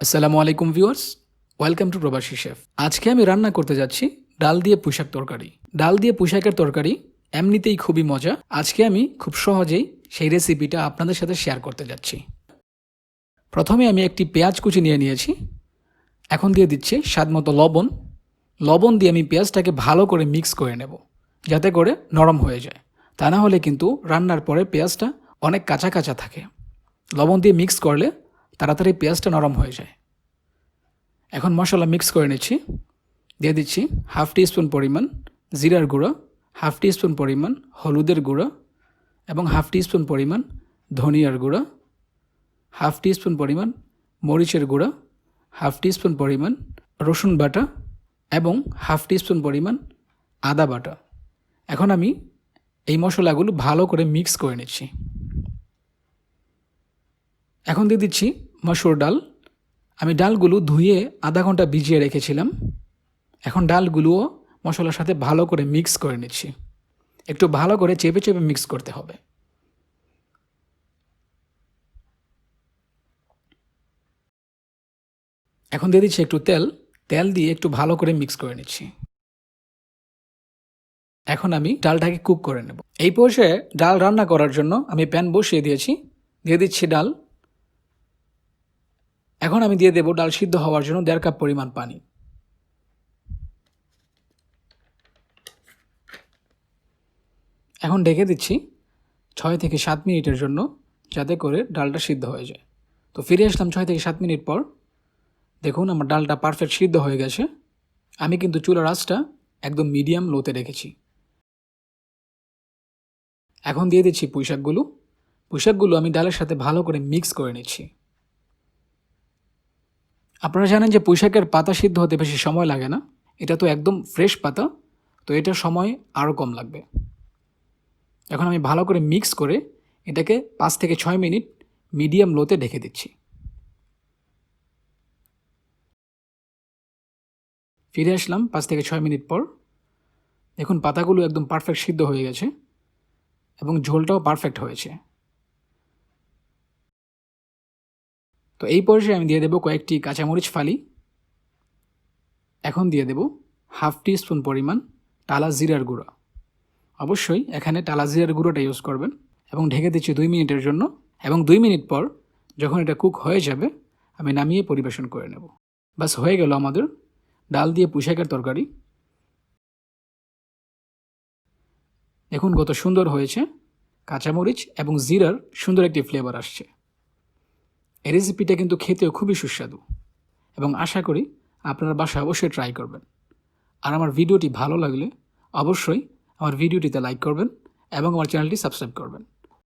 আসসালামু আলাইকুম viewers, welcome to প্রবাসী শেফ। আজকে আমি রান্না করতে যাচ্ছি ডাল দিয়ে পুঁই শাক তরকারি। ডাল দিয়ে পুঁই শাকের তরকারি এমনিতেই খুবই মজা। আজকে আমি খুব সহজেই সেই রেসিপিটা আপনাদের সাথে শেয়ার করতে যাচ্ছি। প্রথমে আমি একটি পেঁয়াজ কুচি নিয়ে নিয়েছি। এখন দিয়ে দিচ্ছি স্বাদমতো লবণ। লবণ দিয়ে আমি পেঁয়াজটাকে ভালো করে মিক্স করে নেব, যাতে করে নরম হয়ে যায়। তা না হলে কিন্তু রান্নার পরে পেঁয়াজটা অনেক কাঁচা কাঁচা থাকে। লবণ দিয়ে মিক্স করলে তাড়াতাড়ি পেঁয়াজটা নরম হয়ে যায়। এখন মশলা মিক্স করে নিচ্ছি। দিয়ে দিচ্ছি হাফ টিস্পুন পরিমাণ জিরার গুঁড়ো, হাফ টিস্পুন পরিমাণ হলুদের গুঁড়ো এবং হাফ টিস্পুন পরিমাণ ধনিয়ার গুঁড়ো, হাফ টিস্পুন পরিমাণ মরিচের গুঁড়ো, হাফ টিস্পুন পরিমাণ রসুন বাটা এবং হাফ টিস্পুন পরিমাণ আদা বাটা। এখন আমি এই মশলাগুলো ভালো করে মিক্স করে নিচ্ছি। এখন দিয়ে দিচ্ছি মসুর ডাল। আমি ডালগুলো ধুয়ে আধা ঘন্টা ভিজিয়ে রেখেছিলাম। এখন ডালগুলোও মশলার সাথে ভালো করে মিক্স করে নিচ্ছি। একটু ভালো করে চেপে চেপে মিক্স করতে হবে। এখন দিয়ে দিচ্ছি একটু তেল। তেল দিয়ে একটু ভালো করে মিক্স করে নিচ্ছি। এখন আমি ডালটাকে কুক করে নেব। এই পর্যায়ে ডাল রান্না করার জন্য আমি প্যান বসিয়ে দিয়েছি। দিয়ে দিচ্ছি ডাল। এখন আমি দিয়ে দেব ডাল সিদ্ধ হওয়ার জন্য 1.5 কাপ পরিমাণ পানি। এখন ঢেকে দিচ্ছি 6 থেকে 7 মিনিটের জন্য, যাতে করে ডালটা সিদ্ধ হয়ে যায়। তো ফিরে আসলাম 6 থেকে 7 মিনিট পর। দেখুন আমার ডালটা পারফেক্ট সিদ্ধ হয়ে গেছে। আমি কিন্তু চুলার আঁচটা একদম মিডিয়াম লোতে রেখেছি। এখন দিয়ে দিচ্ছি পুঁই শাকগুলো। পুঁই শাকগুলো আমি ডালের সাথে ভালো করে মিক্স করে নিচ্ছি। আপনারা জানেন যে পুঁই শাকের পাতা সিদ্ধ হতে বেশি সময় লাগে না। এটা তো একদম ফ্রেশ পাতা, তো এটার সময় আরও কম লাগবে। এখন আমি ভালো করে মিক্স করে এটাকে 5 থেকে 6 মিনিট মিডিয়াম লোতে ঢেকে দিচ্ছি। ফিরে আসলাম 5 থেকে 6 মিনিট পর। দেখুন পাতাগুলো একদম পারফেক্ট সিদ্ধ হয়ে গেছে এবং ঝোলটাও পারফেক্ট হয়েছে। তো এই পর্যায়ে আমি দিয়ে দেবো কয়েকটি কাঁচামরিচ ফালি। এখন দিয়ে দেব হাফ টিস্পুন পরিমাণ টালা জিরার গুঁড়ো। অবশ্যই এখানে টালা জিরার গুঁড়োটা ইউজ করবেন। এবং ঢেকে দিচ্ছি 2 মিনিটের জন্য। এবং 2 মিনিট পর যখন এটা কুক হয়ে যাবে, আমি নামিয়ে পরিবেশন করে নেব। বাস হয়ে গেল আমাদের ডাল দিয়ে পুঁই শাকের তরকারি। দেখুন কত সুন্দর হয়েছে। কাঁচামরিচ এবং জিরার সুন্দর একটি ফ্লেভার আসছে। এই রেসিপিটা কিন্তু খেতেও খুবই সুস্বাদু এবং আশা করি আপনারা বাসায় অবশ্যই ট্রাই করবেন। আর আমার ভিডিওটি ভালো লাগলে অবশ্যই আমার ভিডিওটিতে লাইক করবেন এবং আমার চ্যানেলটি সাবস্ক্রাইব করবেন।